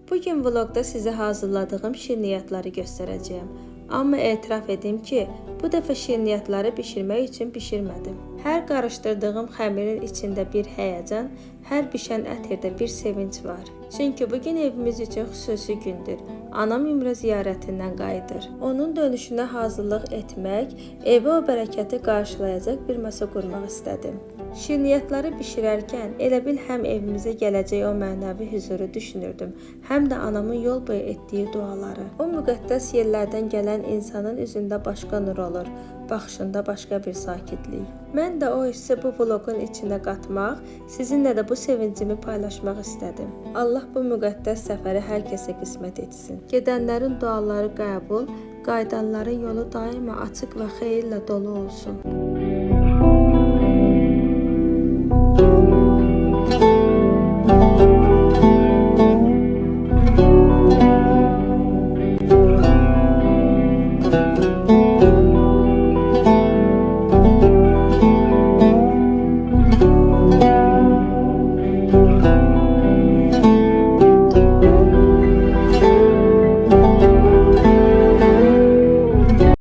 Bugün vlogda sizə hazırladığım şirniyyatları göstərəcəyəm. Amma etiraf edim ki, bu dəfə şirniyyatları bişirmək üçün bişirmədim. Hər qarışdırdığım xəmirin içində bir həyəcan, hər bişən ətirdə bir sevinç var. Çünki bugün evimiz üçün xüsusi gündür. Anam ümrə ziyarətindən qayıdır. Onun dönüşünə hazırlıq etmək, evə o bərəkəti qarşılayacaq bir masa qurmaq istədim. Şirniyyatları bişirərkən elə bil həm evimizə gələcək o mənəvi huzuru düşünürdüm, həm də anamın yol boyu etdiyi duaları. O müqəddəs yerlərdən gələn insanın üzündə başqa nur olur, baxışında başqa bir sakitlik. Mən də o hissi bu vlogun içinə qatmaq, sizinlə də bu sevincimi paylaşmaq istədim. Allah bu müqəddəs səfəri hər kəsə qismət etsin. Gedənlərin duaları qəbul, qayıdanların yolu daima açıq və xeyirlə dolu olsun.